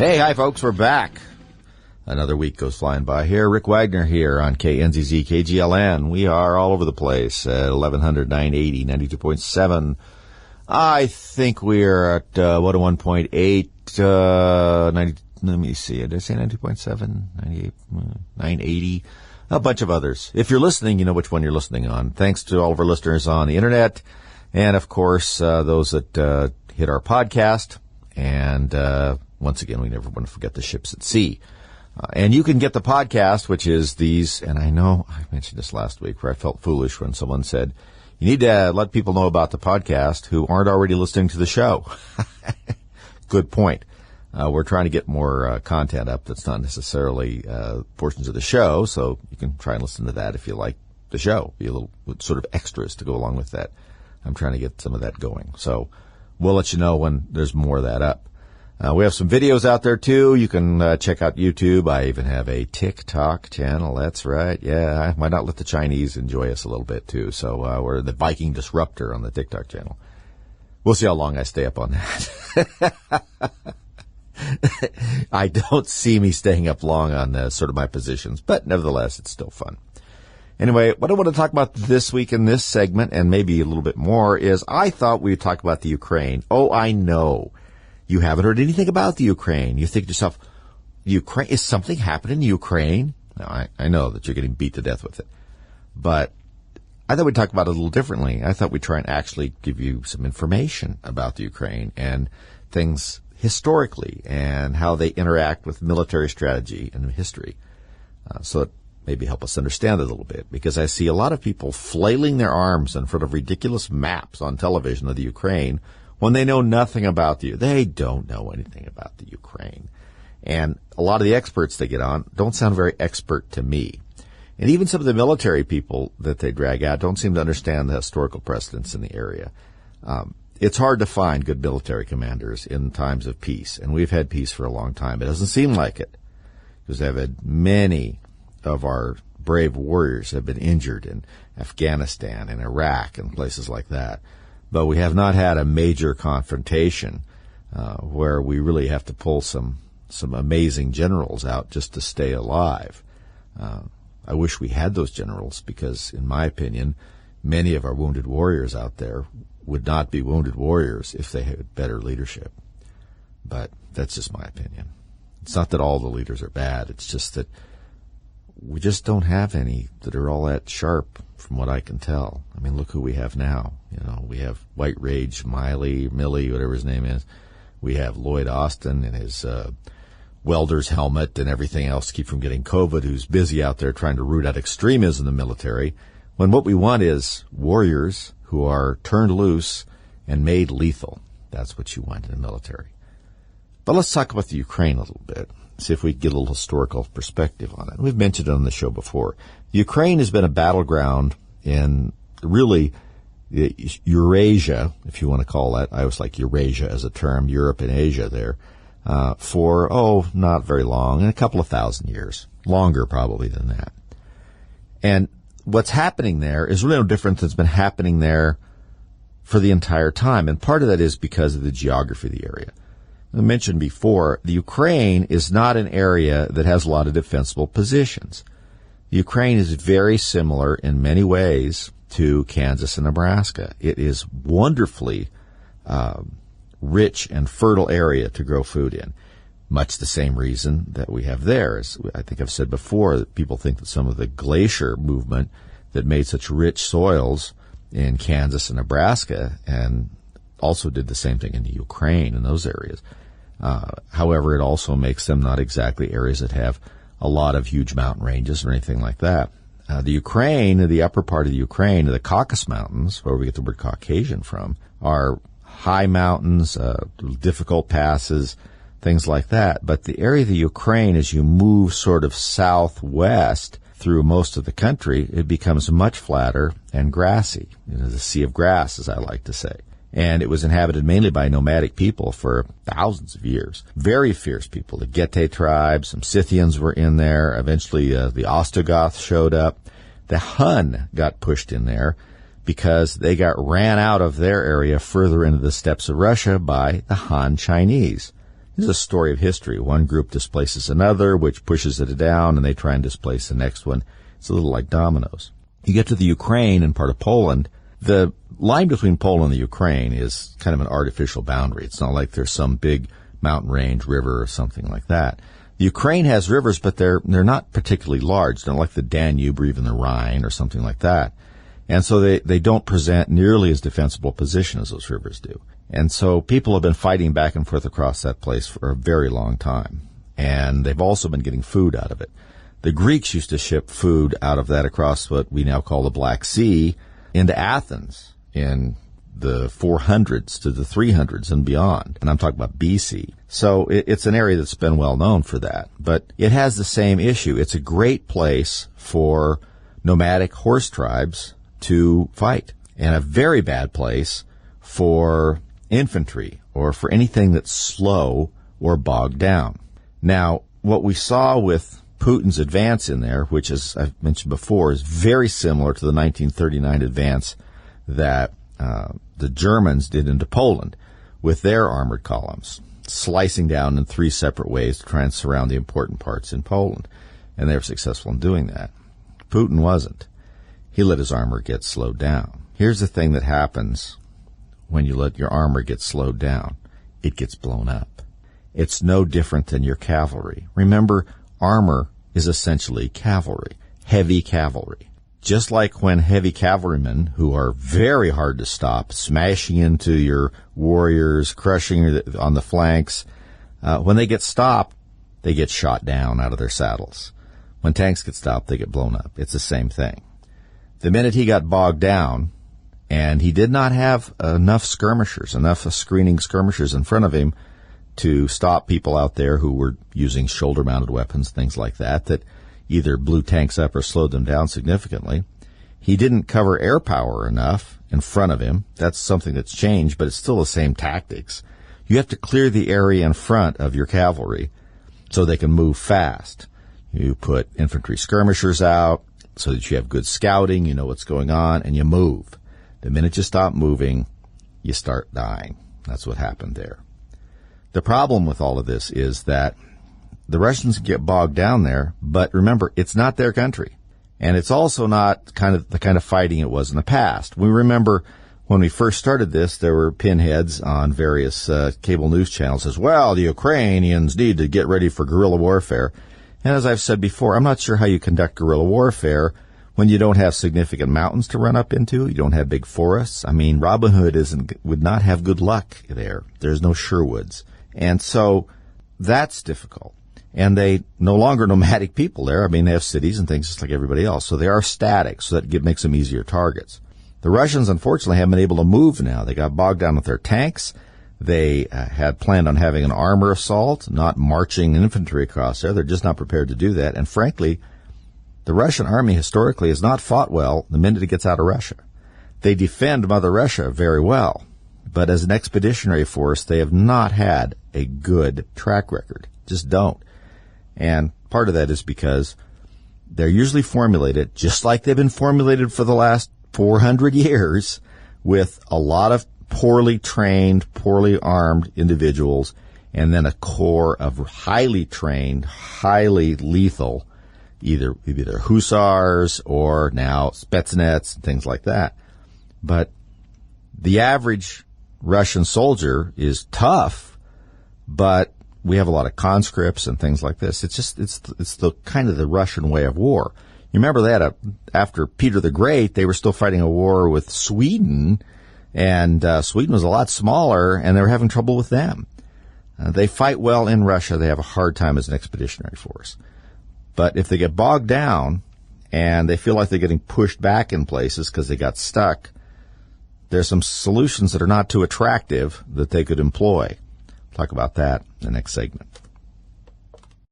Hey, hi, folks. We're back. Another week goes flying by here. Rick Wagner here on KNZZ, KGLN. We are all over the place at 1100, 980, 92.7. I think we're at 101.8, 90, let me see. Did I say 92.7, 98, 980? A bunch of others. If you're listening, you know which one you're listening on. Thanks to all of our listeners on the internet. And, of course, those that hit our podcast. And once again, we never want to forget the ships at sea. And you can get the podcast, which is these, and I know I mentioned this last week where I felt foolish when someone said, you need to let people know about the podcast who aren't already listening to the show. Good point. We're trying to get more content up that's not necessarily portions of the show, so you can try and listen to that if you like the show. Be a little sort of extras to go along with that. I'm trying to get some of that going. So we'll let you know when there's more of that up. We have some videos out there, too. You can check out YouTube. I even have a TikTok channel. That's right. Yeah, why not let the Chinese enjoy us a little bit, too? So we're the Viking Disruptor on the TikTok channel. We'll see how long I stay up on that. I don't see me staying up long on sort of my positions, but nevertheless, it's still fun. Anyway, what I want to talk about this week in this segment, and maybe a little bit more, is I thought we'd talk about the Ukraine. Oh, I know. You haven't heard anything about the Ukraine. You think to yourself, Ukraine, is something happening in Ukraine? Now, I know that you're getting beat to death with it. But I thought we'd talk about it a little differently. I thought we'd try and actually give you some information about the Ukraine and things historically and how they interact with military strategy and history. So it maybe help us understand it a little bit, because I see a lot of people flailing their arms in front of ridiculous maps on television of the Ukraine when they know nothing about they don't know anything about the Ukraine. And a lot of the experts they get on don't sound very expert to me. And even some of the military people that they drag out don't seem to understand the historical precedents in the area. It's hard to find good military commanders in times of peace, and we've had peace for a long time. It doesn't seem like it, because I've had many of our brave warriors have been injured in Afghanistan and Iraq and places like that. But we have not had a major confrontation where we really have to pull some amazing generals out just to stay alive. I wish we had those generals, because, in my opinion, many of our wounded warriors out there would not be wounded warriors if they had better leadership. But that's just my opinion. It's not that all the leaders are bad. It's just that we just don't have any that are all that sharp, from what I can tell. I mean, look who we have now. We have White Rage, Miley, whatever his name is. We have Lloyd Austin in his welder's helmet and everything else to keep from getting COVID, who's busy out there trying to root out extremism in the military, when what we want is warriors who are turned loose and made lethal. That's what you want in the military. But let's talk about the Ukraine a little bit. See if we can get a little historical perspective on it. We've mentioned it on the show before. The Ukraine has been a battleground in really Eurasia, if you want to call that. I always like Eurasia as a term, Europe and Asia there, for, not very long, in a couple of thousand years. Longer probably than that. And what's happening there is really no different than's been happening there for the entire time. And part of that is because of the geography of the area. I mentioned before, the Ukraine is not an area that has a lot of defensible positions. The Ukraine is very similar in many ways to Kansas and Nebraska. It is wonderfully rich and fertile area to grow food in. Much the same reason that we have there. As I think I've said before, that people think that some of the glacier movement that made such rich soils in Kansas and Nebraska, and also did the same thing in the Ukraine and those areas. However, it also makes them not exactly areas that have a lot of huge mountain ranges or anything like that. The Ukraine, the upper part of the Ukraine, the Caucasus Mountains, where we get the word Caucasian from, are high mountains, difficult passes, things like that. But the area of the Ukraine, as you move sort of southwest through most of the country, it becomes much flatter and grassy. The sea of grass, as I like to say. And it was inhabited mainly by nomadic people for thousands of years. Very fierce people. The Gete tribes, some Scythians were in there. Eventually, the Ostrogoths showed up. The Hun got pushed in there because they got ran out of their area further into the steppes of Russia by the Han Chinese. This is a story of history. One group displaces another, which pushes it down, and they try and displace the next one. It's a little like dominoes. You get to the Ukraine and part of Poland. The line between Poland and the Ukraine is kind of an artificial boundary. It's not like there's some big mountain range, river, or something like that. The Ukraine has rivers, but they're not particularly large. They're not like the Danube or even the Rhine or something like that. And so they don't present nearly as defensible position as those rivers do. And so people have been fighting back and forth across that place for a very long time. And they've also been getting food out of it. The Greeks used to ship food out of that across what we now call the Black Sea into Athens in the 400s to the 300s and beyond. And I'm talking about BC. So it's an area that's been well known for that. But it has the same issue. It's a great place for nomadic horse tribes to fight, and a very bad place for infantry or for anything that's slow or bogged down. Now, what we saw with Putin's advance in there, which, as I've mentioned before, is very similar to the 1939 advance that the Germans did into Poland with their armored columns, slicing down in 3 separate ways to try and surround the important parts in Poland. And they were successful in doing that. Putin wasn't. He let his armor get slowed down. Here's the thing that happens when you let your armor get slowed down. It gets blown up. It's no different than your cavalry. Remember, armor is essentially cavalry, heavy cavalry. Just like when heavy cavalrymen, who are very hard to stop, smashing into your warriors, crushing on the flanks, when they get stopped, they get shot down out of their saddles. When tanks get stopped, they get blown up. It's the same thing. The minute he got bogged down, and he did not have enough skirmishers, enough screening skirmishers in front of him to stop people out there who were using shoulder-mounted weapons, things like that, that either blew tanks up or slowed them down significantly. He didn't cover air power enough in front of him. That's something that's changed, but it's still the same tactics. You have to clear the area in front of your cavalry so they can move fast. You put infantry skirmishers out so that you have good scouting, you know what's going on, and you move. The minute you stop moving, you start dying. That's what happened there. The problem with all of this is that the Russians get bogged down there, but remember, it's not their country. And it's also not the kind of fighting it was in the past. We remember when we first started this, there were pinheads on various cable news channels as well. The Ukrainians need to get ready for guerrilla warfare. And as I've said before, I'm not sure how you conduct guerrilla warfare when you don't have significant mountains to run up into. You don't have big forests. I mean, Robin Hood would not have good luck there. There's no Sherwoods. And so that's difficult. And they no longer nomadic people there. I mean, they have cities and things just like everybody else. So they are static, so that makes them easier targets. The Russians, unfortunately, haven't been able to move now. They got bogged down with their tanks. They had planned on having an armor assault, not marching infantry across there. They're just not prepared to do that. And frankly, the Russian army historically has not fought well the minute it gets out of Russia. They defend Mother Russia very well, but as an expeditionary force, they have not had a good track record. Just don't. And part of that is because they're usually formulated, just like they've been formulated for the last 400 years, with a lot of poorly trained, poorly armed individuals, and then a core of highly trained, highly lethal, either hussars or now Spetsnaz and things like that. But the average Russian soldier is tough, but we have a lot of conscripts and things like this. It's the kind of the Russian way of war. You remember that after Peter the Great, they were still fighting a war with Sweden, and Sweden was a lot smaller, and they were having trouble with them. They fight well in Russia. They have a hard time as an expeditionary force. But if they get bogged down and they feel like they're getting pushed back in places because they got stuck, there's some solutions that are not too attractive that they could employ. Talk about that in the next segment.